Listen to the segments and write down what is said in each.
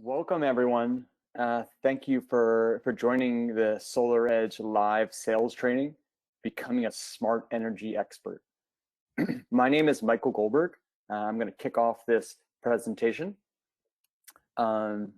Welcome, everyone. Thank you for joining the SolarEdge live sales training, Becoming a Smart Energy Expert. My name is Michael Goldberg. I'm going to kick off this presentation. Before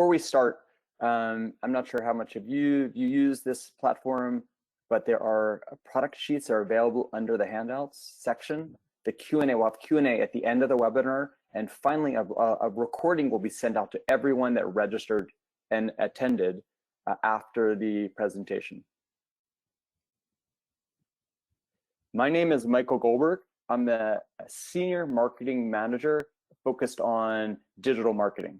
we start, I'm not sure how much of you use this platform, but there are product sheets that are available under the handouts section. The Q&A, we'll have Q&A at the end of the webinar, and finally a recording will be sent out to everyone that registered and attended after the presentation. My name is Michael Goldberg. I'm the Senior Marketing Manager focused on digital marketing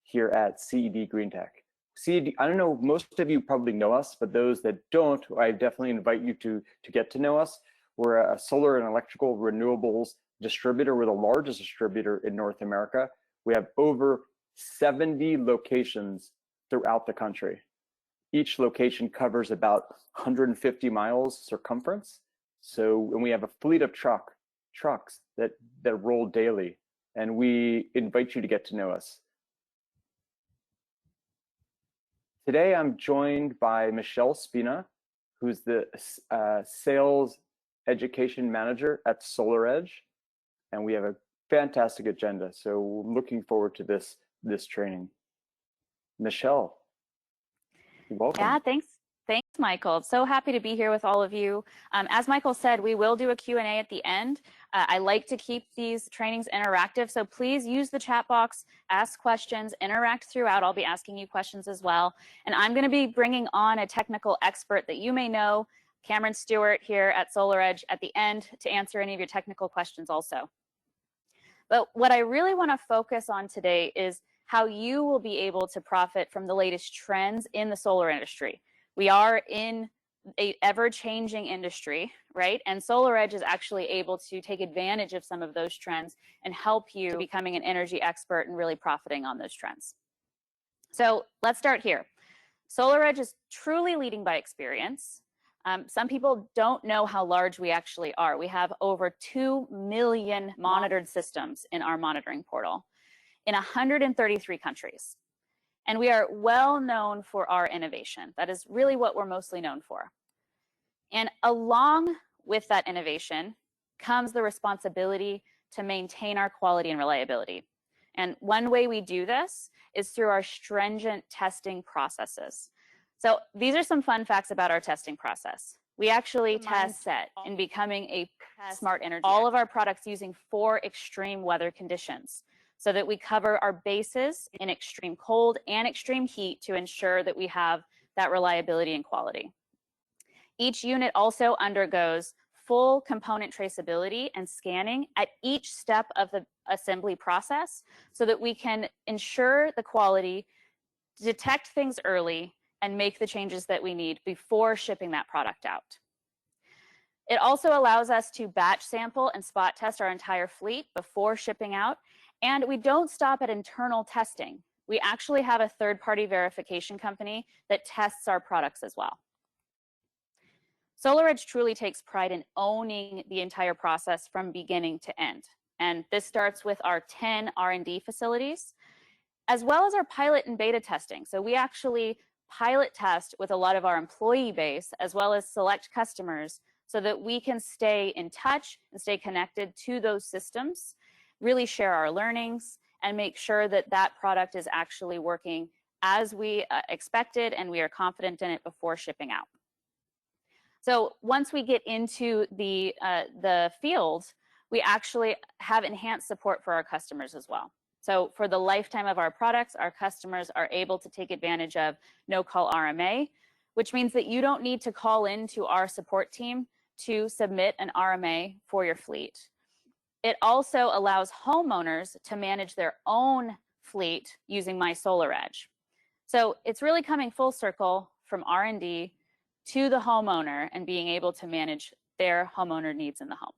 here at CED Greentech. CED, I don't know, most of you probably know us, but those that don't, I definitely invite you to get to know us. We're a solar and electrical renewables distributor. We're the largest distributor in North America. We have over 70 locations throughout the country. Each location covers about 150 miles circumference. And we have a fleet of trucks that roll daily, and we invite you to get to know us. Today, I'm joined by Michelle Spina, who's the Sales Education Manager at SolarEdge, and we have a fantastic agenda. So we're looking forward to this training. Michelle, you're welcome. Yeah, thanks, Michael. So happy to be here with all of you. As Michael said, we will do a Q&A at the end. I like to keep these trainings interactive, so please use the chat box, ask questions, interact throughout. I'll be asking you questions as well. And I'm going to be bringing on a technical expert that you may know, Cameron Stewart here at SolarEdge, at the end to answer any of your technical questions also. But what I really want to focus on today is how you will be able to profit from the latest trends in the solar industry. We are in an ever-changing industry, right? And SolarEdge is actually able to take advantage of some of those trends and help you becoming an energy expert and really profiting on those trends. So let's start here. SolarEdge is truly leading by experience. Some people don't know how large we actually are. We have over 2 million monitored systems in our monitoring portal in 133 countries. And we are well known for our innovation. That is really what we're mostly known for. And along with that innovation comes the responsibility to maintain our quality and reliability. And one way we do this is through our stringent testing processes. So these are some fun facts about our testing process. We actually test set in becoming a smart energy. All of our products using 4 extreme weather conditions so that we cover our bases in extreme cold and extreme heat to ensure that we have that reliability and quality. Each unit also undergoes full component traceability and scanning at each step of the assembly process so that we can ensure the quality, detect things early, and make the changes that we need before shipping that product out. It also allows us to batch sample and spot test our entire fleet before shipping out, and we don't stop at internal testing. We actually have a third-party verification company that tests our products as well. SolarEdge truly takes pride in owning the entire process from beginning to end, and this starts with our 10 R&D facilities, as well as our pilot and beta testing. So we actually pilot test with a lot of our employee base as well as select customers so that we can stay in touch and stay connected to those systems, really share our learnings, and make sure that that product is actually working as we expected and we are confident in it before shipping out. So once we get into the field, we actually have enhanced support for our customers as well. So for the lifetime of our products, our customers are able to take advantage of no-call RMA, which means that you don't need to call into our support team to submit an RMA for your fleet. It also allows homeowners to manage their own fleet using My SolarEdge. So it's really coming full circle from R&D to the homeowner and being able to manage their homeowner needs in the home.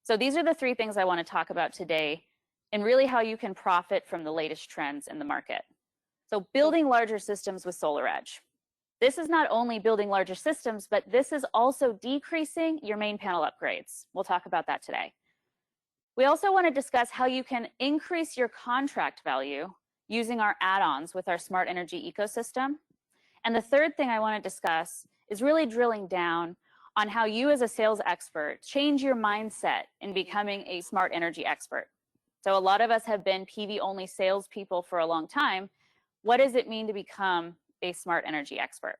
So these are the 3 things I want to talk about today and really how you can profit from the latest trends in the market. So building larger systems with SolarEdge. This is not only building larger systems, but this is also decreasing your main panel upgrades. We'll talk about that today. We also want to discuss how you can increase your contract value using our add-ons with our smart energy ecosystem. And the third thing I want to discuss is really drilling down on how you as a sales expert change your mindset in becoming a smart energy expert. So a lot of us have been PV-only salespeople for a long time. What does it mean to become a smart energy expert?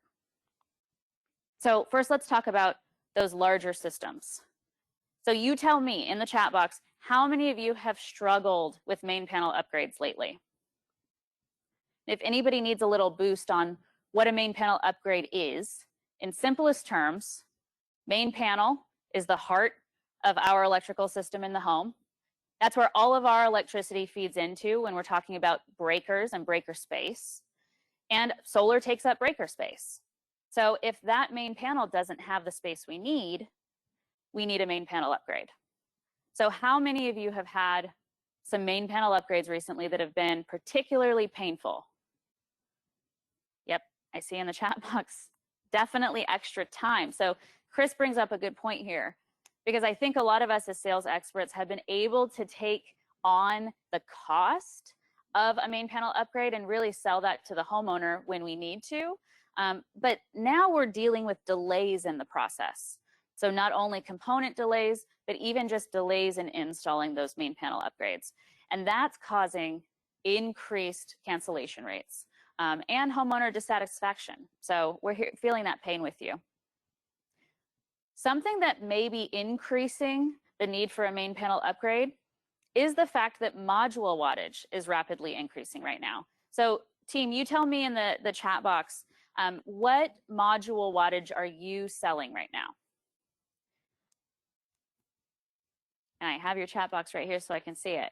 So first, let's talk about those larger systems. So you tell me in the chat box, how many of you have struggled with main panel upgrades lately? If anybody needs a little boost on what a main panel upgrade is, in simplest terms, main panel is the heart of our electrical system in the home. That's where all of our electricity feeds into when we're talking about breakers and breaker space. And solar takes up breaker space. So if that main panel doesn't have the space we need a main panel upgrade. So how many of you have had some main panel upgrades recently that have been particularly painful? Yep, I see in the chat box, definitely extra time. So Chris brings up a good point here, because I think a lot of us as sales experts have been able to take on the cost of a main panel upgrade and really sell that to the homeowner when we need to. But now we're dealing with delays in the process. So not only component delays, but even just delays in installing those main panel upgrades. And that's causing increased cancellation rates and homeowner dissatisfaction. So we're feeling that pain with you. Something that may be increasing the need for a main panel upgrade is the fact that module wattage is rapidly increasing right now. So team, you tell me in the chat box, what module wattage are you selling right now? And I have your chat box right here so I can see it.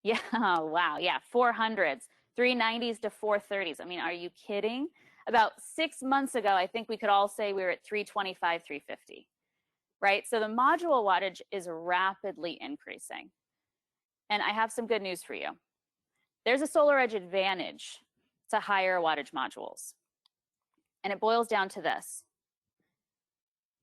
Yeah, wow, yeah, 400s, 390s to 430s. I mean, are you kidding? About 6 months ago, I think we could all say we were at 325, 350, right? So the module wattage is rapidly increasing. And I have some good news for you. There's a SolarEdge advantage to higher wattage modules. And it boils down to this.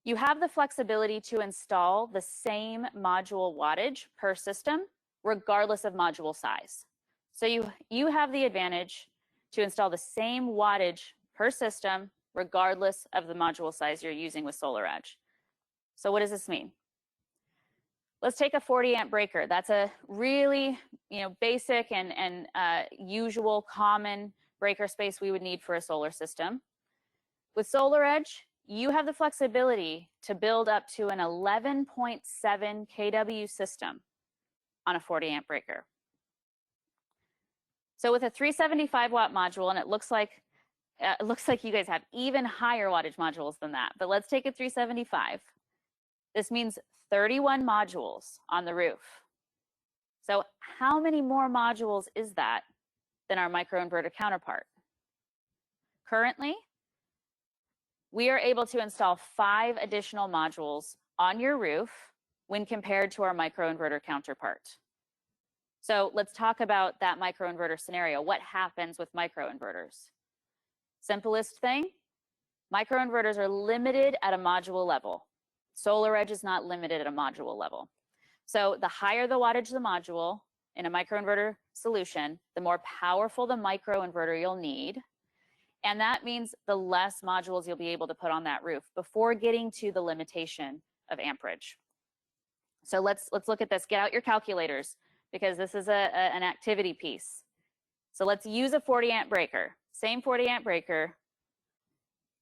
You have the flexibility to install the same module wattage per system, regardless of module size. So you have the advantage to install the same wattage per system, regardless of the module size you're using with SolarEdge. So what does this mean? Let's take a 40 amp breaker. That's a really basic and usual common breaker space we would need for a solar system. With SolarEdge, you have the flexibility to build up to an 11.7 kW system on a 40 amp breaker. So with a 375 watt module, and it looks like you guys have even higher wattage modules than that, but let's take a 375. This means 31 modules on the roof. So how many more modules is that than our microinverter counterpart? Currently, we are able to install 5 additional modules on your roof when compared to our microinverter counterpart. So let's talk about that microinverter scenario. What happens with microinverters? Simplest thing, microinverters are limited at a module level. SolarEdge is not limited at a module level. So the higher the wattage of the module in a microinverter solution, the more powerful the microinverter you'll need. And that means the less modules you'll be able to put on that roof before getting to the limitation of amperage. So let's look at this. Get out your calculators, because this is an activity piece. So let's use a 40 amp breaker. Same 40 amp breaker.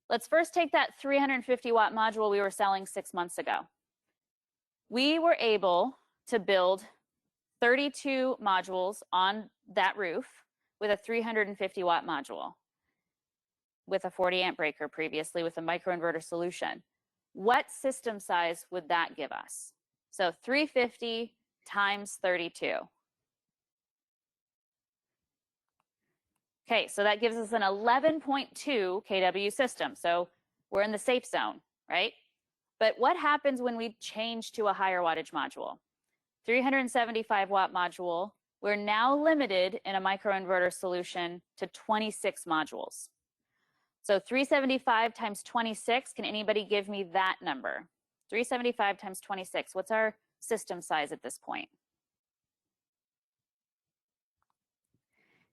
Let's first take that 350 watt module we were selling 6 months ago. We were able to build 32 modules on that roof with a 350 watt module, with a 40 amp breaker previously with a microinverter solution. What system size would that give us? So 350 times 32. Okay, so that gives us an 11.2 kW system. So we're in the safe zone, right? But what happens when we change to a higher wattage module? 375 watt module, we're now limited in a microinverter solution to 26 modules. So 375 times 26, can anybody give me that number? 375 times 26, what's our system size at this point?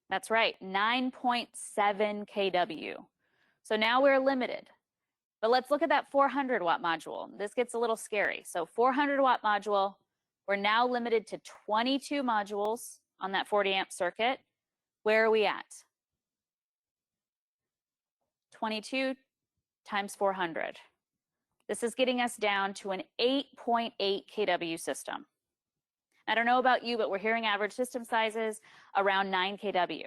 That's right, 9.7 kW. So now we're limited. But let's look at that 400 watt module. This gets a little scary. So 400 watt module, we're now limited to 22 modules on that 40 amp circuit. Where are we at? 22 times 400. This is getting us down to an 8.8 kW system. I don't know about you, but we're hearing average system sizes around 9 kW,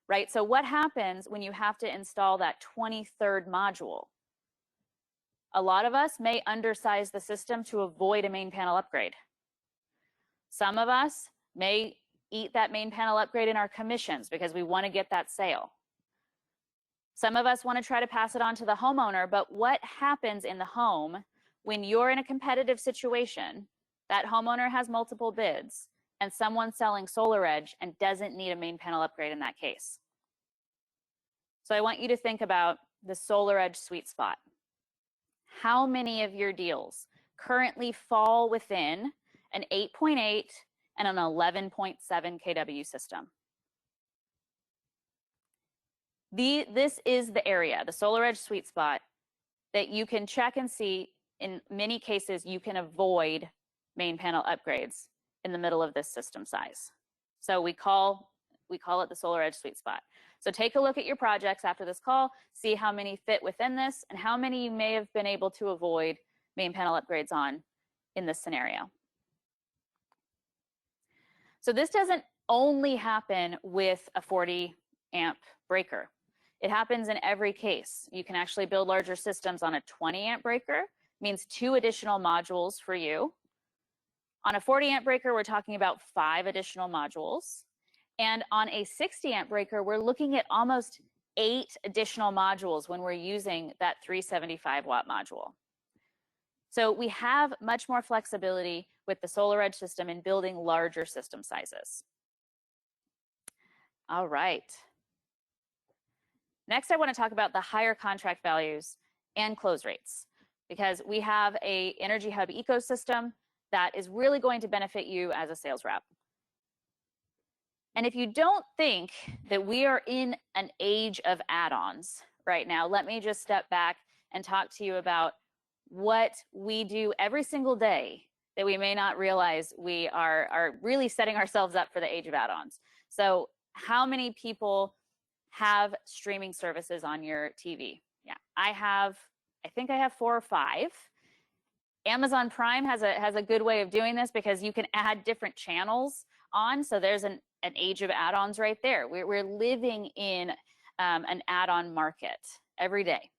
right? So what happens when you have to install that 23rd module? A lot of us may undersize the system to avoid a main panel upgrade. Some of us may eat that main panel upgrade in our commissions because we want to get that sale. Some of us want to try to pass it on to the homeowner, but what happens in the home when you're in a competitive situation, that homeowner has multiple bids, and someone's selling SolarEdge and doesn't need a main panel upgrade in that case? So I want you to think about the SolarEdge sweet spot. How many of your deals currently fall within an 8.8 and an 11.7 kW system? This is the area, the SolarEdge sweet spot, that you can check and see. In many cases, you can avoid main panel upgrades in the middle of this system size. So we call it the SolarEdge sweet spot. So take a look at your projects after this call, see how many fit within this and how many you may have been able to avoid main panel upgrades on in this scenario. So this doesn't only happen with a 40 amp breaker. It happens in every case. You can actually build larger systems on a 20 amp breaker, means 2 additional modules for you. On a 40 amp breaker, we're talking about 5 additional modules. And on a 60 amp breaker, we're looking at almost 8 additional modules when we're using that 375 watt module. So we have much more flexibility with the SolarEdge system in building larger system sizes. All right. Next, I want to talk about the higher contract values and close rates, because we have an Energy Hub ecosystem that is really going to benefit you as a sales rep. And if you don't think that we are in an age of add-ons right now, let me just step back and talk to you about what we do every single day that we may not realize we are really setting ourselves up for the age of add-ons. So how many people have streaming services on your TV? Yeah, I think I have 4 or 5. Amazon Prime has a good way of doing this because you can add different channels on. So there's an age of add-ons right there. We're living in an add-on market every day.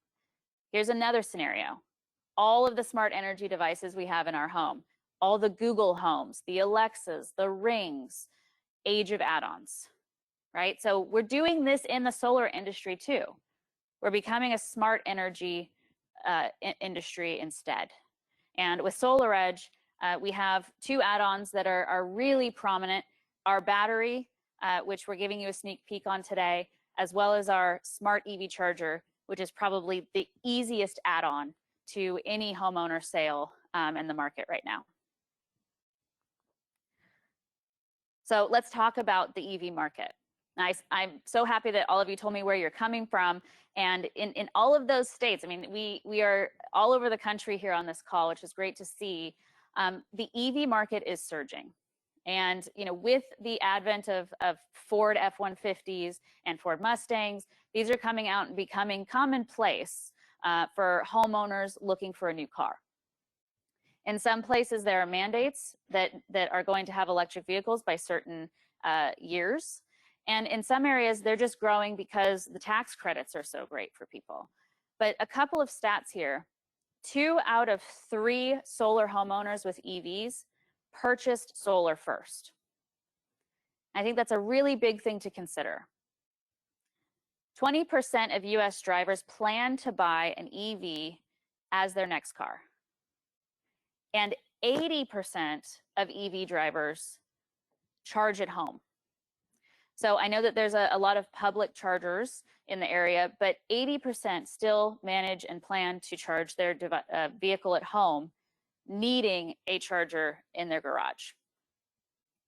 Here's another scenario. All of the smart energy devices we have in our home, all the Google Homes, the Alexas, the Rings, age of add-ons, right? So we're doing this in the solar industry too. We're becoming a smart energy industry instead. And with SolarEdge, we have 2 add-ons that are really prominent. Our battery, which we're giving you a sneak peek on today, as well as our smart EV charger, which is probably the easiest add-on to any homeowner sale in the market right now. So let's talk about the EV market. I'm so happy that all of you told me where you're coming from. And in all of those states, I mean, we are all over the country here on this call, which is great to see. The EV market is surging. And with the advent of Ford F-150s and Ford Mustangs, these are coming out and becoming commonplace for homeowners looking for a new car. In some places, there are mandates that are going to have electric vehicles by certain years. And in some areas, they're just growing because the tax credits are so great for people. But a couple of stats here. 2 out of 3 solar homeowners with EVs purchased solar first. I think that's a really big thing to consider. 20% of US drivers plan to buy an EV as their next car. And 80% of EV drivers charge at home. So I know that there's a lot of public chargers in the area, but 80% still manage and plan to charge their vehicle at home, needing a charger in their garage.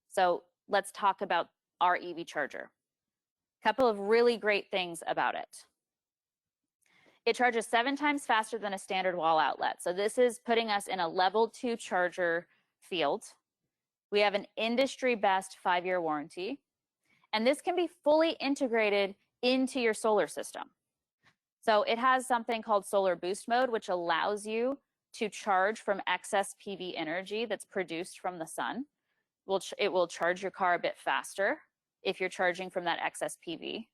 So let's talk about our EV charger. Couple of really great things about it. It charges 7 times faster than a standard wall outlet. So this is putting us in a level 2 charger field. We have an industry best 5-year warranty. And this can be fully integrated into your solar system. So it has something called solar boost mode, which allows you to charge from excess PV energy that's produced from the sun. It will charge your car a bit faster if you're charging from that excess PV.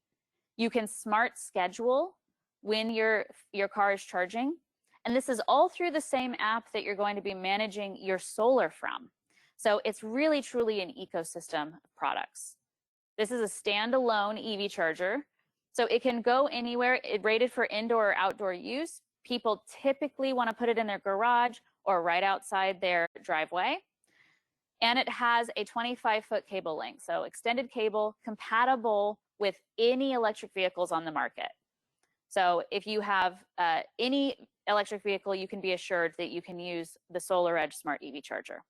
You can smart schedule when your car is charging. And this is all through the same app that you're going to be managing your solar from. So it's really, truly an ecosystem of products. This is a standalone EV charger. So it can go anywhere. It's rated for indoor or outdoor use. People typically want to put it in their garage or right outside their driveway. And it has a 25-foot cable length, so extended cable compatible with any electric vehicles on the market. So if you have any electric vehicle, you can be assured that you can use the SolarEdge Smart EV Charger.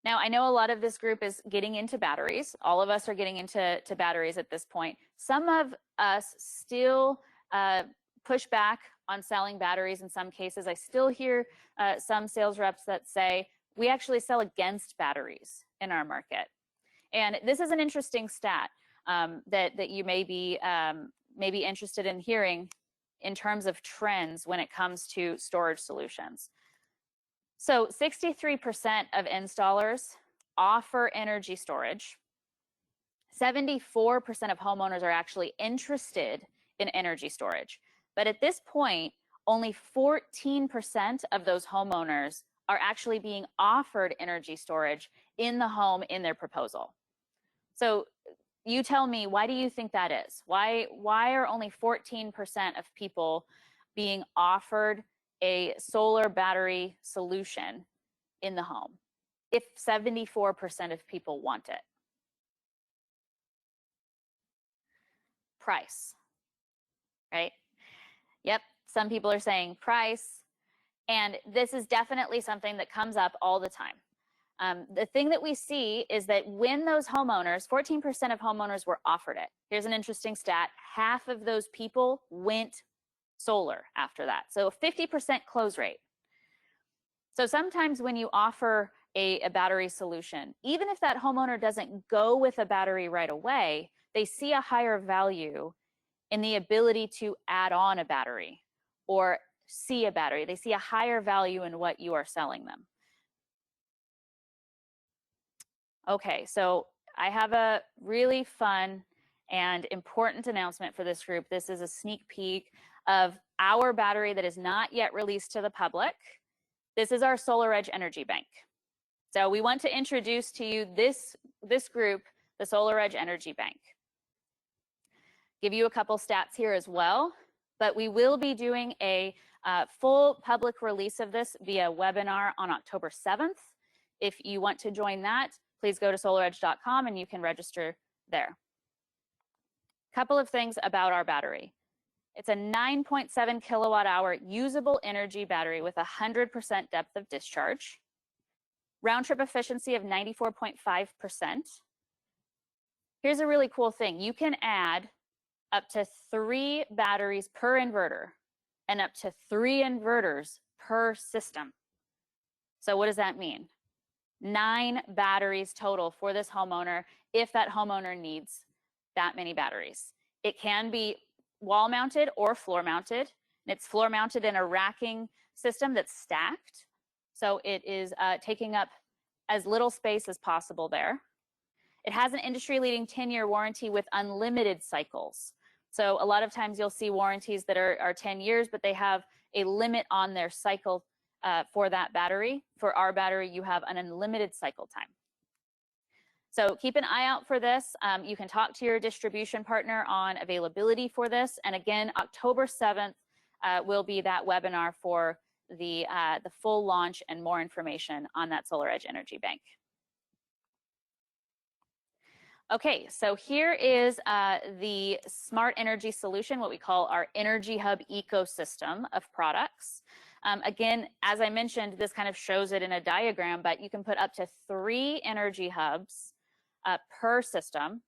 Now, I know a lot of this group is getting into batteries. All of us are getting into batteries at this point. Some of us still push back on selling batteries in some cases. I still hear some sales reps that say, we actually sell against batteries in our market. And this is an interesting stat that you may be interested in hearing in terms of trends when it comes to storage solutions. So 63% of installers offer energy storage. 74% of homeowners are actually interested in energy storage. But at this point, only 14% of those homeowners are actually being offered energy storage in the home in their proposal. So you tell me, why do you think that is? Why are only 14% of people being offered a solar battery solution in the home if 74% of people want it? Price, right? Yep, some people are saying price, and this is definitely something that comes up all the time. The thing that we see is that when those homeowners, 14% of homeowners were offered it. Here's an interesting stat. Half of those people went solar after that. So 50% close rate. So sometimes when you offer a battery solution, even if that homeowner doesn't go with a battery right away, they see a higher value in the ability to add on a battery or see a battery. They see a higher value in what you are selling them. Okay, so I have a really fun and important announcement for this group. This is a sneak peek of our battery that is not yet released to the public. This is our SolarEdge Energy Bank. So we want to introduce to you this group, the SolarEdge Energy Bank. Give you a couple stats here as well, but we will be doing a full public release of this via webinar on October 7th. If you want to join that, please go to solaredge.com and you can register there. Couple of things about our battery. It's a 9.7 kilowatt hour usable energy battery with 100% depth of discharge, round trip efficiency of 94.5%. Here's a really cool thing. You can add up to 3 batteries per inverter and up to 3 inverters per system. So what does that mean? 9 batteries total for this homeowner if that homeowner needs that many batteries. It can be wall mounted or floor mounted. It's floor mounted in a racking system that's stacked. So it is taking up as little space as possible there. It has an industry-leading 10-year warranty with unlimited cycles. So a lot of times you'll see warranties that are 10 years, but they have a limit on their cycle for that battery. For our battery, you have an unlimited cycle time. So keep an eye out for this. You can talk to your distribution partner on availability for this. And again, October 7th will be that webinar for the full launch and more information on that SolarEdge Energy Bank. Okay, so here is the smart energy solution, what we call our Energy Hub ecosystem of products. Again, as I mentioned, this kind of shows it in a diagram, but you can put up to 3 energy hubs per system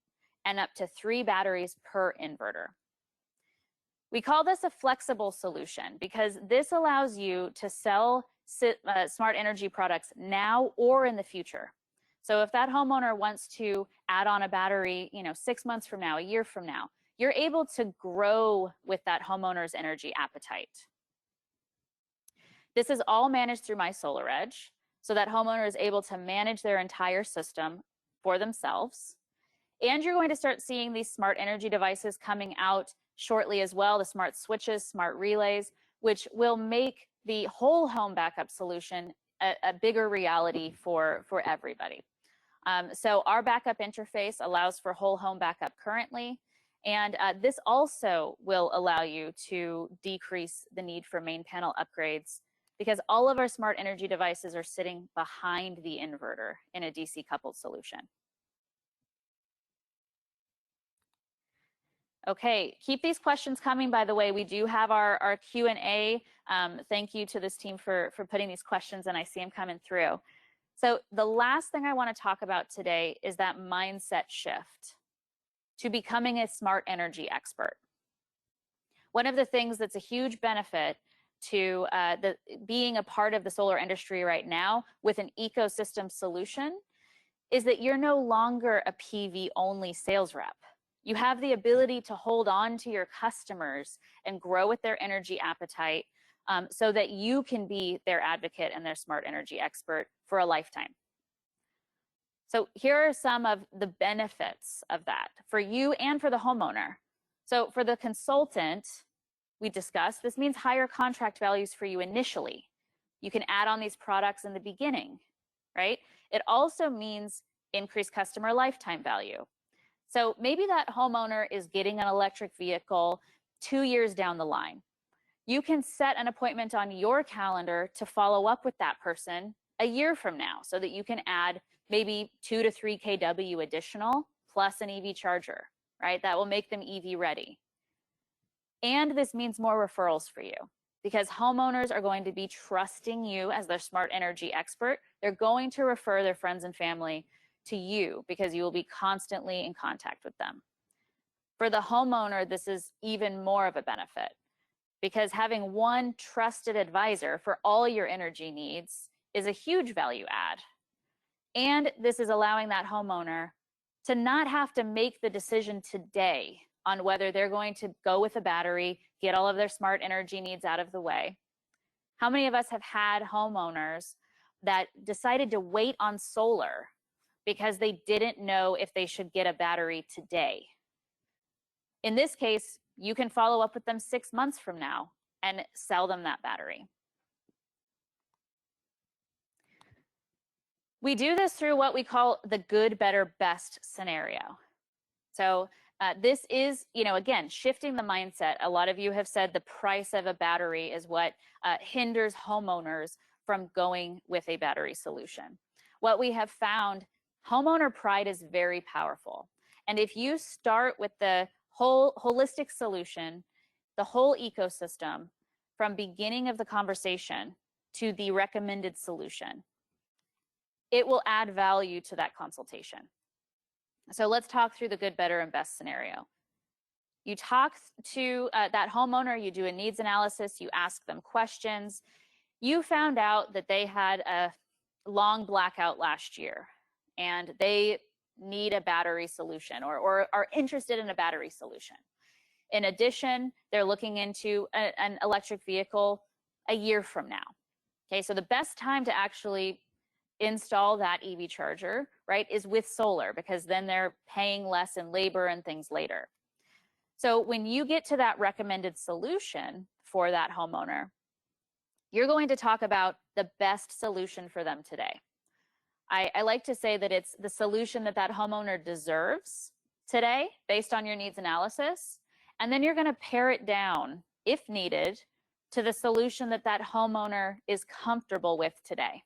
and up to 3 batteries per inverter. We call this a flexible solution because this allows you to sell smart energy products now or in the future. So if that homeowner wants to add on a battery, 6 months from now, a year from now, you're able to grow with that homeowner's energy appetite. This is all managed through my SolarEdge, so that homeowner is able to manage their entire system for themselves. And you're going to start seeing these smart energy devices coming out shortly as well, the smart switches, smart relays, which will make the whole home backup solution a bigger reality for everybody. So our backup interface allows for whole home backup currently, and this also will allow you to decrease the need for main panel upgrades because all of our smart energy devices are sitting behind the inverter in a DC coupled solution. Okay, keep these questions coming, by the way. We do have our Q&A. Thank you to this team for putting these questions, and I see them coming through. So the last thing I want to talk about today is that mindset shift to becoming a smart energy expert. One of the things that's a huge benefit to being a part of the solar industry right now with an ecosystem solution is that you're no longer a PV-only sales rep. You have the ability to hold on to your customers and grow with their energy appetite so that you can be their advocate and their smart energy expert for a lifetime. So here are some of the benefits of that for you and for the homeowner. So for the consultant, we discussed, this means higher contract values for you initially. You can add on these products in the beginning, right? It also means increased customer lifetime value. So maybe that homeowner is getting an electric vehicle 2 years down the line. You can set an appointment on your calendar to follow up with that person a year from now so that you can add maybe 2 to 3 kW additional plus an EV charger, right? That will make them EV ready. And this means more referrals for you because homeowners are going to be trusting you as their smart energy expert. They're going to refer their friends and family to you because you will be constantly in contact with them. For the homeowner, this is even more of a benefit because having one trusted advisor for all your energy needs is a huge value add. And this is allowing that homeowner to not have to make the decision today on whether they're going to go with a battery, get all of their smart energy needs out of the way. How many of us have had homeowners that decided to wait on solar because they didn't know if they should get a battery today? In this case, you can follow up with them 6 months from now and sell them that battery. We do this through what we call the good, better, best scenario. So this is, again, shifting the mindset. A lot of you have said the price of a battery is what hinders homeowners from going with a battery solution. What we have found, homeowner pride is very powerful. And if you start with the whole holistic solution, the whole ecosystem, from beginning of the conversation to the recommended solution, it will add value to that consultation. So let's talk through the good, better, and best scenario. You talk to that homeowner, you do a needs analysis, you ask them questions. You found out that they had a long blackout last year and they need a battery solution or are interested in a battery solution. In addition, they're looking into an electric vehicle a year from now. Okay, so the best time to actually install that EV charger, right, is with solar because then they're paying less in labor and things later. So when you get to that recommended solution for that homeowner, you're going to talk about the best solution for them today. I like to say that it's the solution that that homeowner deserves today based on your needs analysis, and then you're going to pare it down, if needed, to the solution that that homeowner is comfortable with today.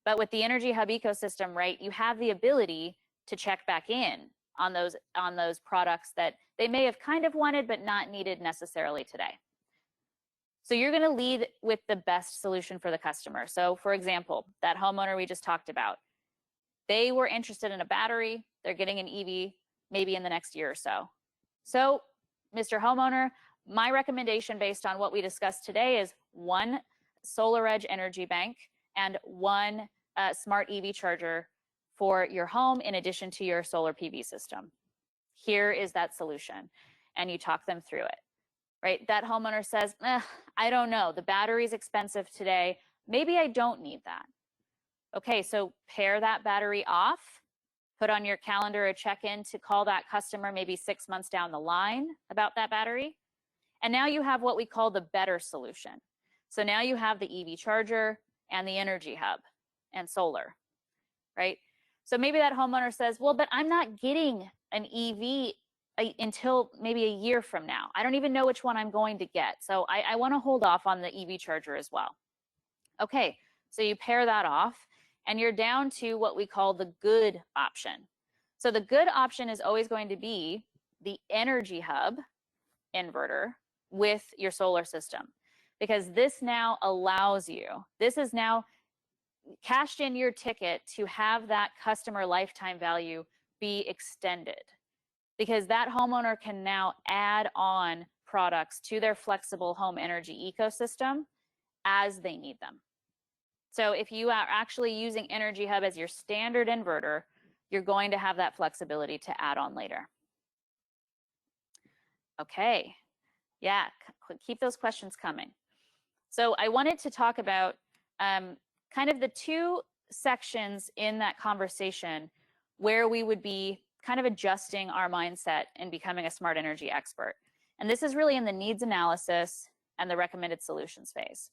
But with the Energy Hub ecosystem, right, you have the ability to check back in on those products that they may have kind of wanted but not needed necessarily today. So you're going to lead with the best solution for the customer. So for example, that homeowner we just talked about, They were interested in a battery. They're getting an EV maybe in the next year or so. So, Mr. Homeowner, my recommendation based on what we discussed today is 1 SolarEdge Energy Bank and 1 smart EV charger for your home in addition to your solar PV system. Here is that solution. And you talk them through it, right? That homeowner says, I don't know, the battery's expensive today. Maybe I don't need that. Okay, so pair that battery off, put on your calendar a check-in to call that customer maybe 6 months down the line about that battery. And now you have what we call the better solution. So now you have the EV charger and the Energy Hub and solar, right? So maybe that homeowner says, well, but I'm not getting an EV until maybe a year from now. I don't even know which one I'm going to get. So I want to hold off on the EV charger as well. Okay, so you pair that off and you're down to what we call the good option. So the good option is always going to be the Energy Hub inverter with your solar system, because this now allows you, this is now cashed in your ticket to have that customer lifetime value be extended, because that homeowner can now add on products to their flexible home energy ecosystem as they need them. So if you are actually using Energy Hub as your standard inverter, you're going to have that flexibility to add on later. Okay, yeah, keep those questions coming. So I wanted to talk about kind of the 2 sections in that conversation where we would be kind of adjusting our mindset and becoming a smart energy expert. And this is really in the needs analysis and the recommended solutions phase.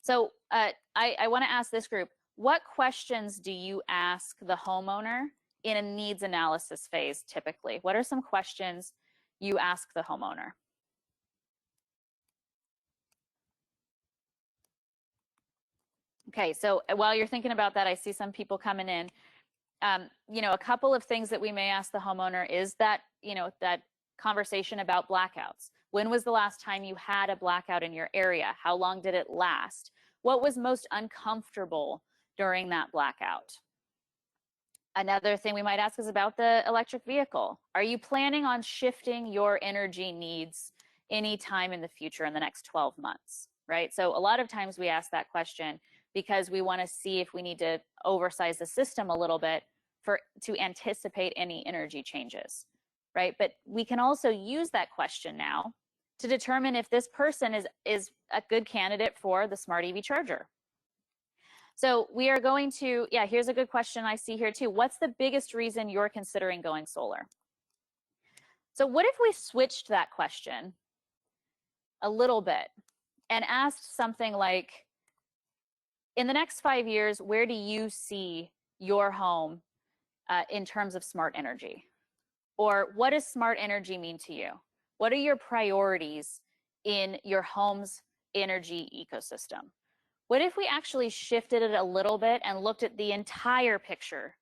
So I want to ask this group, what questions do you ask the homeowner in a needs analysis phase typically? What are some questions you ask the homeowner? Okay, so while you're thinking about that, I see some people coming in. You know, a couple of things that we may ask the homeowner is that, you know, that conversation about blackouts. When was the last time you had a blackout in your area? How long did it last? What was most uncomfortable during that blackout? Another thing we might ask is about the electric vehicle. Are you planning on shifting your energy needs anytime in the future in the next 12 months, right? So a lot of times we ask that question because we want to see if we need to oversize the system a little bit to anticipate any energy changes, right? But we can also use that question now to determine if this person is a good candidate for the smart EV charger. So we are going to, yeah, here's a good question I see here too. What's the biggest reason you're considering going solar? So what if we switched that question a little bit and asked something like, in the next 5 years, where do you see your home in terms of smart energy? Or what does smart energy mean to you? What are your priorities in your home's energy ecosystem? What if we actually shifted it a little bit and looked at the entire picture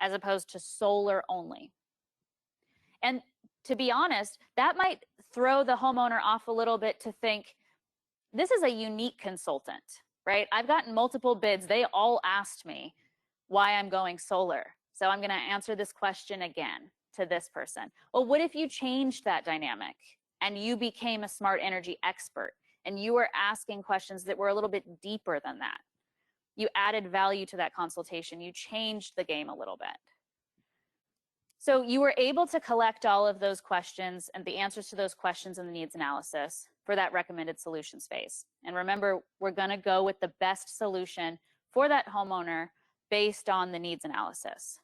as opposed to solar only? And to be honest, that might throw the homeowner off a little bit to think, this is a unique consultant, right? I've gotten multiple bids. They all asked me why I'm going solar. So I'm going to answer this question again to this person. Well, what if you changed that dynamic and you became a smart energy expert and you were asking questions that were a little bit deeper than that? You added value to that consultation. You changed the game a little bit. So you were able to collect all of those questions and the answers to those questions in the needs analysis for that recommended solutions phase. And remember, we're going to go with the best solution for that homeowner based on the needs analysis.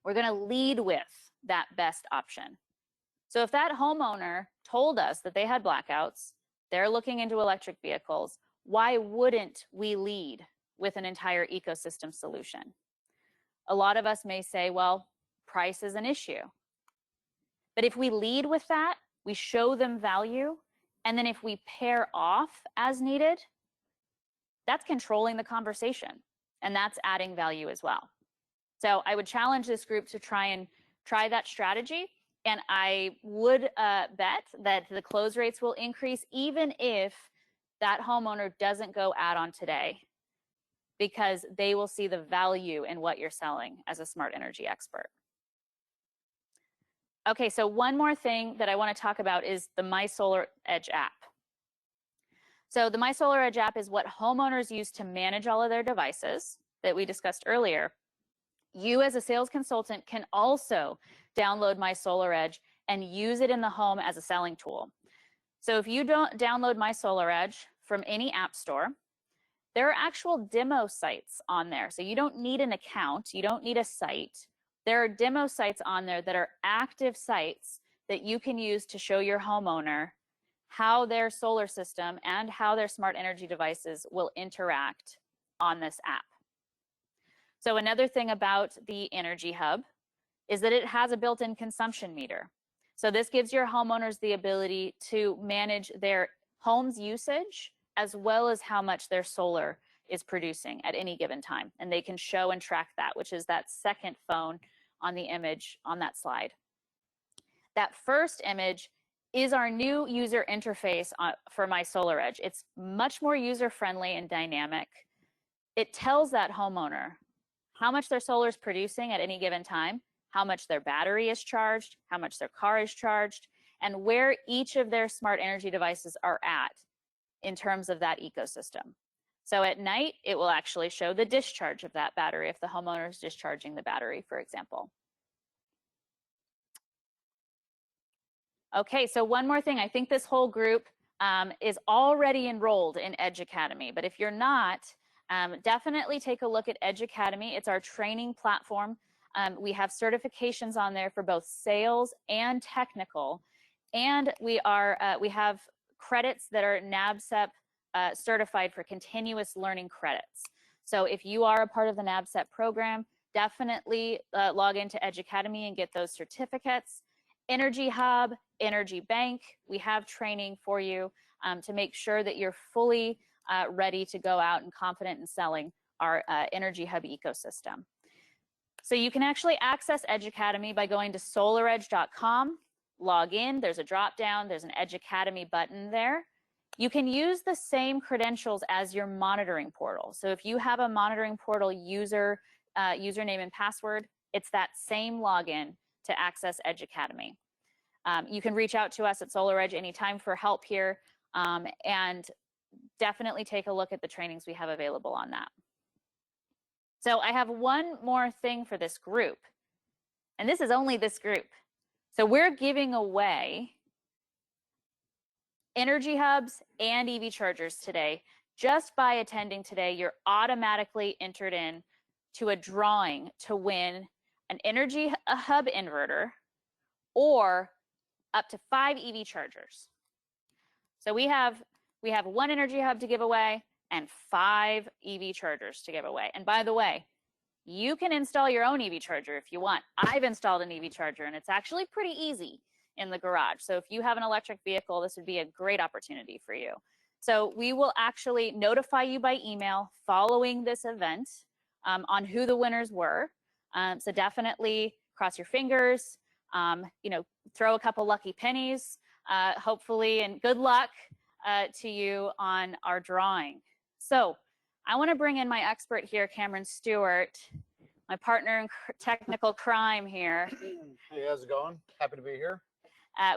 We're going to lead with that best option. So if that homeowner told us that they had blackouts, they're looking into electric vehicles, why wouldn't we lead with an entire ecosystem solution? A lot of us may say, well, price is an issue. But if we lead with that, we show them value, and then if we pair off as needed, that's controlling the conversation, and that's adding value as well. So I would challenge this group to try that strategy, and I would bet that the close rates will increase even if that homeowner doesn't go add-on today, because they will see the value in what you're selling as a smart energy expert. Okay, so one more thing that I want to talk about is the My SolarEdge app. So the My SolarEdge app is what homeowners use to manage all of their devices that we discussed earlier. You as a sales consultant can also download My SolarEdge and use it in the home as a selling tool. So if you don't download My SolarEdge from any app store, there are actual demo sites on there. So you don't need an account, you don't need a site. There are demo sites on there that are active sites that you can use to show your homeowner how their solar system and how their smart energy devices will interact on this app. So another thing about the Energy Hub is that it has a built-in consumption meter. So this gives your homeowners the ability to manage their home's usage as well as how much their solar is producing at any given time. And they can show and track that, which is that second phone on the image on that slide. That first image is our new user interface for My SolarEdge. It's much more user-friendly and dynamic. It tells that homeowner how much their solar is producing at any given time, how much their battery is charged, how much their car is charged, and where each of their smart energy devices are at in terms of that ecosystem. So at night, it will actually show the discharge of that battery if the homeowner is discharging the battery, for example. Okay, so one more thing. I think this whole group is already enrolled in Edge Academy, but if you're not, definitely take a look at Edge Academy. It's our training platform. We have certifications on there for both sales and technical, and we have credits that are NABCEP certified for continuous learning credits. So if you are a part of the NABCEP program, definitely log into Edge Academy and get those certificates. Energy Hub, Energy Bank, we have training for you to make sure that you're fully ready to go out and confident in selling our Energy Hub ecosystem. So you can actually access Edge Academy by going to SolarEdge.com, log in, there's a drop down, there's an Edge Academy button there. You can use the same credentials as your monitoring portal. So if you have a monitoring portal username and password, it's that same login to access Edge Academy. You can reach out to us at SolarEdge anytime for help here, and definitely take a look at the trainings we have available on that. So I have one more thing for this group, and this is only this group. So we're giving away Energy Hubs and EV chargers today. Just by attending today, you're automatically entered in to a drawing to win an Energy Hub inverter or up to 5 EV chargers. So we have 1 Energy Hub to give away and 5 EV chargers to give away. And by the way, you can install your own EV charger if you want. I've installed an EV charger and it's actually pretty easy in the garage. So if you have an electric vehicle, this would be a great opportunity for you. So we will actually notify you by email following this event on who the winners were. So definitely cross your fingers, throw a couple lucky pennies, hopefully, and good luck to you on our drawing. So I want to bring in my expert here, Cameron Stewart, my partner in technical crime here. Hey, how's it going? Happy to be here.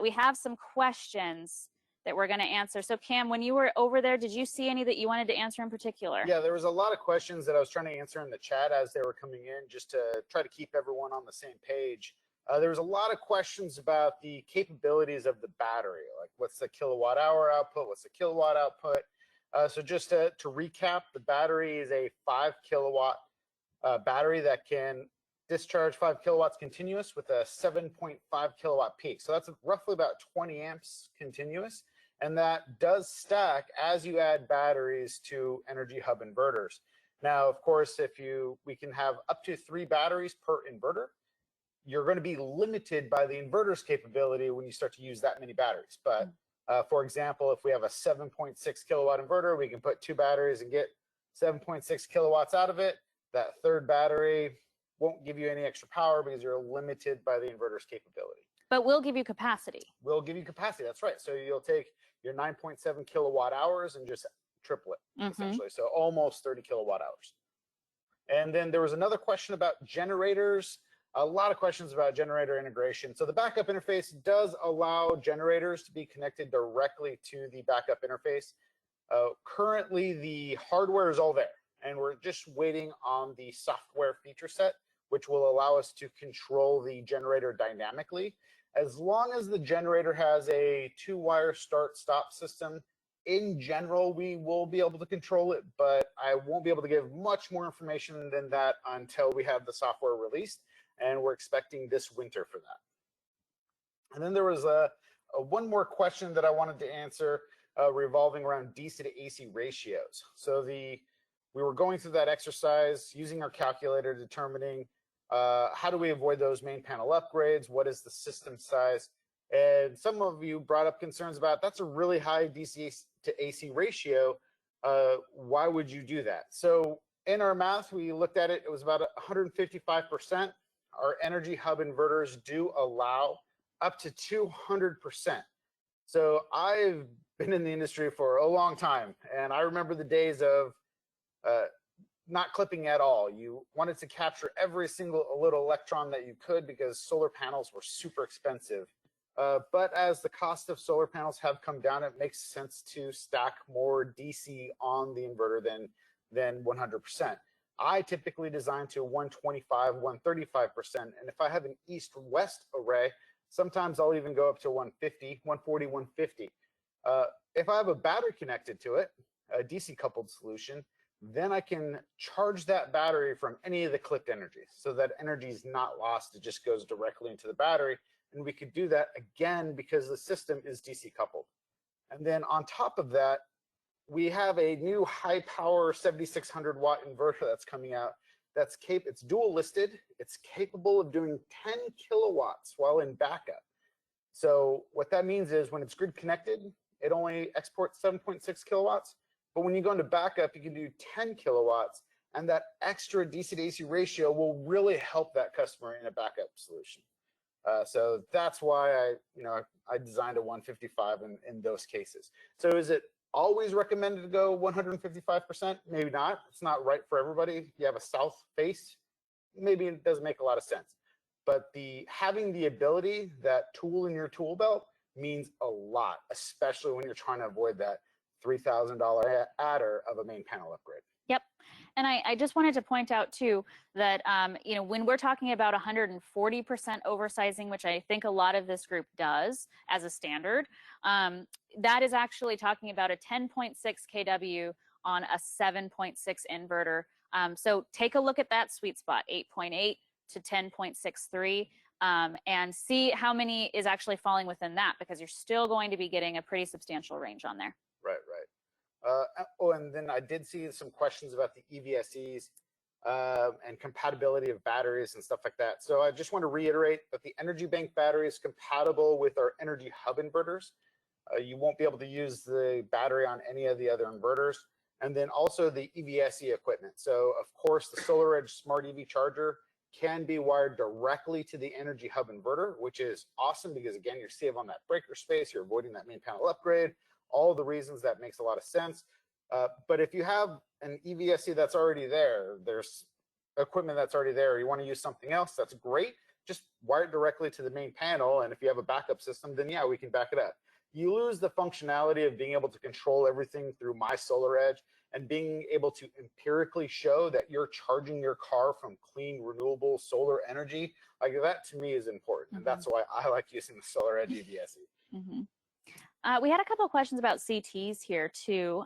We have some questions that we're going to answer. So Cam, when you were over there, did you see any that you wanted to answer in particular? Yeah, there was a lot of questions that I was trying to answer in the chat as they were coming in, just to try to keep everyone on the same page. There was a lot of questions about the capabilities of the battery, like what's the kilowatt hour output, what's the kilowatt output. So just to recap, the battery is a 5 kilowatt battery that can discharge 5 kilowatts continuous with a 7.5 kilowatt peak. So that's roughly about 20 amps continuous. And that does stack as you add batteries to Energy Hub inverters. Now, of course, we can have up to 3 batteries per inverter. You're going to be limited by the inverter's capability when you start to use that many batteries. But for example, if we have a 7.6 kilowatt inverter, we can put 2 batteries and get 7.6 kilowatts out of it. That third battery won't give you any extra power because you're limited by the inverter's capability. But we'll give you capacity. We'll give you capacity, that's right. So you'll take your 9.7 kilowatt hours and just triple it, essentially. So almost 30 kilowatt hours. And then there was another question about generators. A lot of questions about generator integration. So the backup interface does allow generators to be connected directly to the backup interface. Currently, the hardware is all there, and we're just waiting on the software feature set, which will allow us to control the generator dynamically. As long as the generator has a 2-wire start-stop system, in general, we will be able to control it, but I won't be able to give much more information than that until we have the software released, and we're expecting this winter for that. And then there was one more question that I wanted to answer revolving around DC to AC ratios. So we were going through that exercise using our calculator, determining how do we avoid those main panel upgrades? What is the system size? And some of you brought up concerns about that's a really high DC to AC ratio. Why would you do that? So in our math, we looked at it, it was about 155%. Our Energy Hub inverters do allow up to 200%. So I've been in the industry for a long time, and I remember the days of not clipping at all. You wanted to capture every single little electron that you could because solar panels were super expensive. But as the cost of solar panels have come down, it makes sense to stack more DC on the inverter than 100%. I typically design to 125, 135%. And if I have an east-west array, sometimes I'll even go up to 150, 140, 150. If I have a battery connected to it, a DC coupled solution, then I can charge that battery from any of the clipped energy. So that energy is not lost, it just goes directly into the battery. And we could do that again because the system is DC coupled. And then on top of that, we have a new high power 7600 watt inverter that's coming out. It's dual listed. It's capable of doing 10 kilowatts while in backup. So what that means is when it's grid connected, it only exports 7.6 kilowatts. But when you go into backup, you can do 10 kilowatts. And that extra DC to AC ratio will really help that customer in a backup solution. So that's why I designed a 155 in those cases. So is it always recommended to go 155%? Maybe not. It's not right for everybody. You have a south face, maybe it doesn't make a lot of sense. But having the ability, that tool in your tool belt, means a lot, especially when you're trying to avoid that $3,000 adder of a main panel upgrade. Yep. And I just wanted to point out too that when we're talking about 140% oversizing, which I think a lot of this group does as a standard, that is actually talking about a 10.6 kW on a 7.6 inverter. So take a look at that sweet spot, 8.8 to 10.63, and see how many is actually falling within that, because you're still going to be getting a pretty substantial range on there. Right. And then I did see some questions about the EVSEs and compatibility of batteries and stuff like that. So I just want to reiterate that the Energy Bank battery is compatible with our Energy Hub inverters. You won't be able to use the battery on any of the other inverters. And then also the EVSE equipment. So of course, the SolarEdge Smart EV Charger can be wired directly to the Energy Hub inverter, which is awesome because again, you're saving on that breaker space, you're avoiding that main panel upgrade, all the reasons that makes a lot of sense. But if you have an EVSE that's already there, there's equipment that's already there, you want to use something else, that's great. Just wire it directly to the main panel. And if you have a backup system, then yeah, we can back it up. You lose the functionality of being able to control everything through My SolarEdge and being able to empirically show that you're charging your car from clean, renewable solar energy. Like that to me is important. Mm-hmm. And that's why I like using the SolarEdge EVSE. Mm-hmm. We had a couple of questions about CTs here too.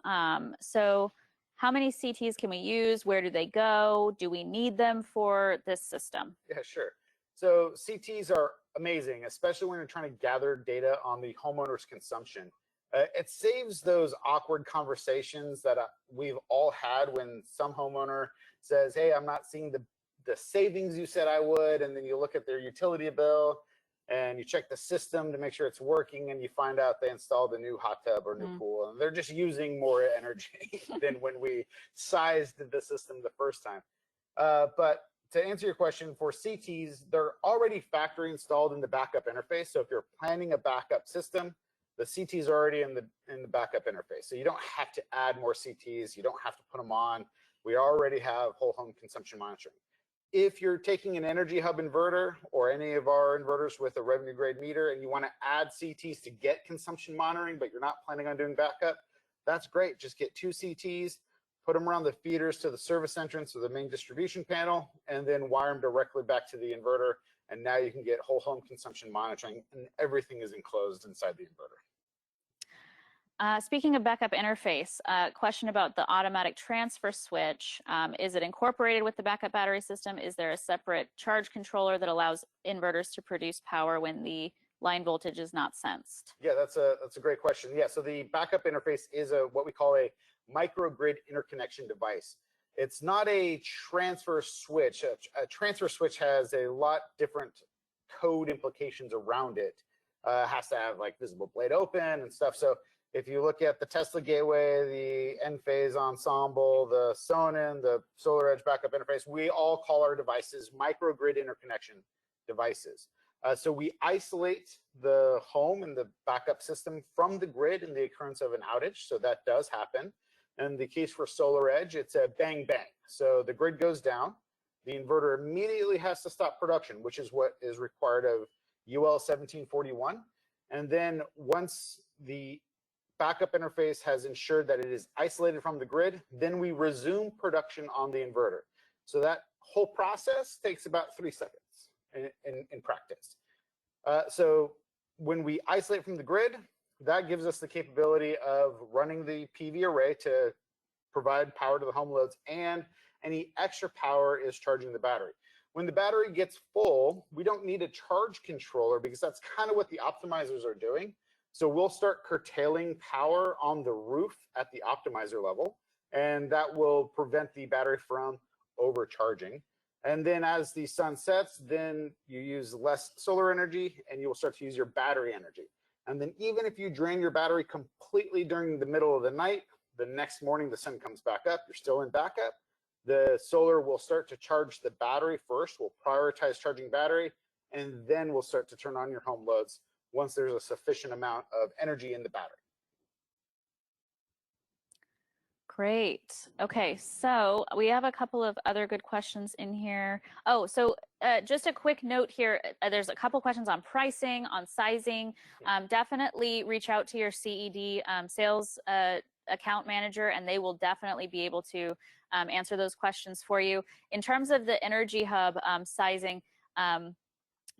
So how many CTs can we use? Where do they go? Do we need them for this system? Yeah, sure. So CTs are amazing, especially when you're trying to gather data on the homeowner's consumption. It saves those awkward conversations that we've all had when some homeowner says, hey, I'm not seeing the savings you said I would, and then you look at their utility bill and you check the system to make sure it's working, and you find out they installed a new hot tub or new pool, and they're just using more energy than when we sized the system the first time. But to answer your question, for CTs, they're already factory installed in the backup interface. So if you're planning a backup system, the CTs are already in the backup interface. So you don't have to add more CTs. You don't have to put them on. we already have whole home consumption monitoring. If you're taking an Energy Hub inverter or any of our inverters with a revenue grade meter and you want to add CTs to get consumption monitoring, but you're not planning on doing backup, that's great. Just get 2 CTs, put them around the feeders to the service entrance or the main distribution panel, and then wire them directly back to the inverter. And now you can get whole home consumption monitoring, and everything is enclosed inside the inverter. Speaking of backup interface, question about the automatic transfer switch. Is it incorporated with the backup battery system? Is there a separate charge controller that allows inverters to produce power when the line voltage is not sensed? Yeah, that's a great question. Yeah, so the backup interface is what we call a microgrid interconnection device. It's not a transfer switch. A transfer switch has a lot different code implications around it. Has to have like visible blade open and stuff. So if you look at the Tesla gateway, the Enphase ensemble, the Sonnen, the SolarEdge backup interface, we all call our devices microgrid interconnection devices. So we isolate the home and the backup system from the grid in the occurrence of an outage. So that does happen. In the case for SolarEdge, it's a bang bang. So the grid goes down, the inverter immediately has to stop production, which is what is required of UL 1741. And then once the backup interface has ensured that it is isolated from the grid, then we resume production on the inverter. So that whole process takes about 3 seconds in practice. So when we isolate from the grid, that gives us the capability of running the PV array to provide power to the home loads, and any extra power is charging the battery. When the battery gets full, we don't need a charge controller because that's kind of what the optimizers are doing. So we'll start curtailing power on the roof at the optimizer level, and that will prevent the battery from overcharging. And then as the sun sets, then you use less solar energy and you will start to use your battery energy. And then even if you drain your battery completely during the middle of the night, the next morning the sun comes back up, you're still in backup. The solar will start to charge the battery first. We'll prioritize charging battery, and then we'll start to turn on your home loads once there's a sufficient amount of energy in the battery. Great. Okay, so we have a couple of other good questions in here. Oh, so just a quick note here. There's a couple questions on pricing, on sizing. Definitely reach out to your CED sales account manager, and they will definitely be able to answer those questions for you. In terms of the Energy Hub sizing,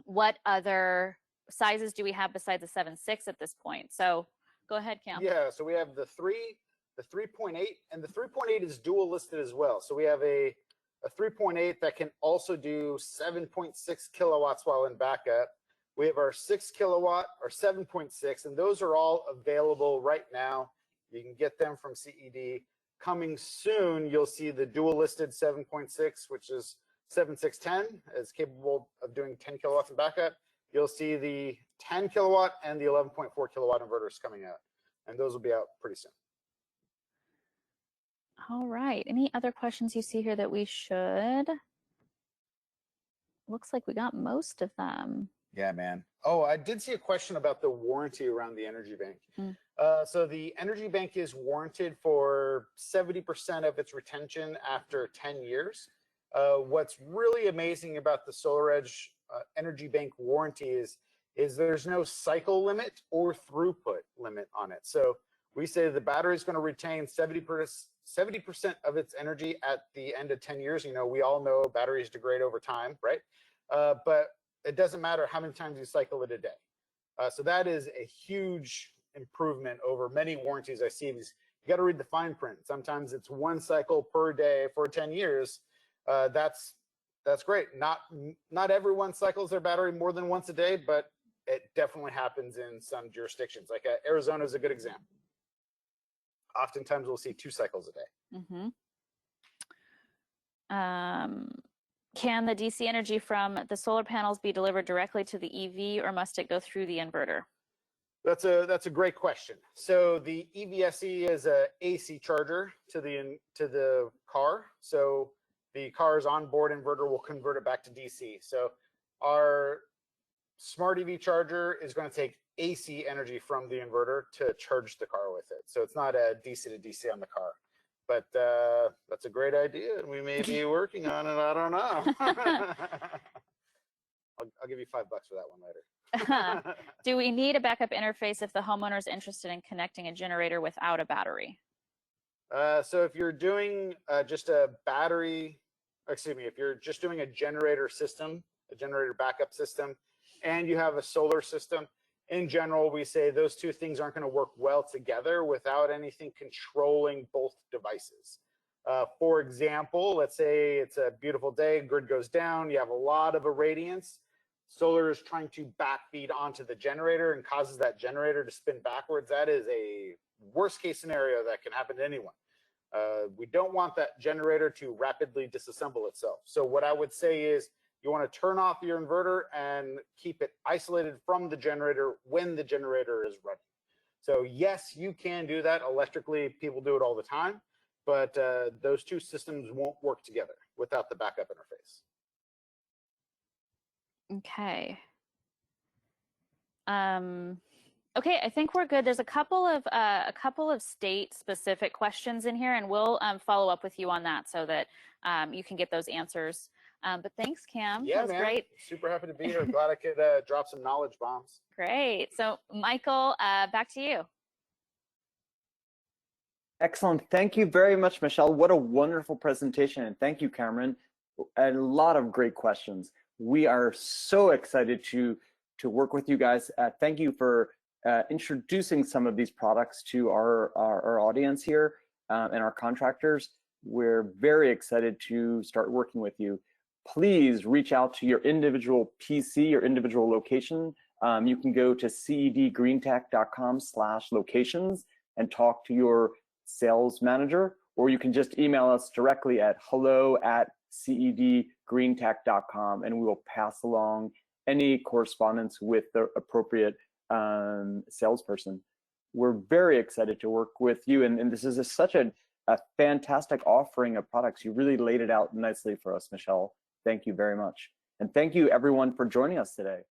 what other sizes do we have besides the 7.6 at this point? So go ahead, Cam. Yeah, so we have the 3.8, and the 3.8 is dual listed as well. So we have a 3.8 that can also do 7.6 kilowatts while in backup. We have our 6 kilowatt or 7.6, and those are all available right now. You can get them from CED. Coming soon, you'll see the dual listed 7.6, which is 7610, is capable of doing 10 kilowatts in backup. You'll see the 10 kilowatt and the 11.4 kilowatt inverters coming out, and those will be out pretty soon. All right. Any other questions you see here that we should? Looks like we got most of them. Yeah, man. Oh, I did see a question about the warranty around the Energy Bank. So the Energy Bank is warranted for 70% of its retention after 10 years. What's really amazing about the SolarEdge Energy Bank warranty is there's no cycle limit or throughput limit on it. So we say the battery is going to retain 70% of its energy at the end of 10 years. You know, we all know batteries degrade over time, right? But it doesn't matter how many times you cycle it a day. So that is a huge improvement over many warranties I see. You got to read the fine print. Sometimes it's 1 cycle per day for 10 years. That's great. Not everyone cycles their battery more than once a day, but it definitely happens in some jurisdictions. Like Arizona is a good example. Oftentimes we'll see 2 cycles a day. Can the DC energy from the solar panels be delivered directly to the EV, or must it go through the inverter? That's a great question. So the EVSE is a AC charger to the car. So the car's onboard inverter will convert it back to DC. So our smart EV charger is going to take AC energy from the inverter to charge the car with it. So it's not a DC to DC on the car. but that's a great idea, and we may be working on it. I don't know. I'll give you $5 for that one later. Do we need a backup interface if the homeowner is interested in connecting a generator without a battery? So if you're doing just a battery, excuse me, if you're just doing a generator system, a generator backup system, and you have a solar system, in general, we say those two things aren't going to work well together without anything controlling both devices. For example, let's say it's a beautiful day, grid goes down, you have a lot of irradiance. Solar is trying to backfeed onto the generator and causes that generator to spin backwards. That is a worst case scenario that can happen to anyone. We don't want that generator to rapidly disassemble itself. So what I would say is you want to turn off your inverter and keep it isolated from the generator when the generator is running. So yes, you can do that electrically. People do it all the time, but those two systems won't work together without the backup interface. Okay. Okay, I think we're good. There's a couple of state-specific questions in here, and we'll follow up with you on that so that you can get those answers. But thanks, Cam. Yeah, that was man. Great. Super happy to be here. Glad I could drop some knowledge bombs. Great. So, Michael, back to you. Excellent. Thank you very much, Michelle. What a wonderful presentation. And thank you, Cameron. A lot of great questions. We are so excited to work with you guys. Thank you for introducing some of these products to our audience here and our contractors. We're very excited to start working with you. Please reach out to your individual PC, your individual location. You can go to cedgreentech.com/locations and talk to your sales manager, or you can just email us directly at hello@cedgreentech.com, and we will pass along any correspondence with the appropriate salesperson. We're very excited to work with you, and this is such a fantastic offering of products. You really laid it out nicely for us, Michelle. Thank you very much. And thank you everyone for joining us today.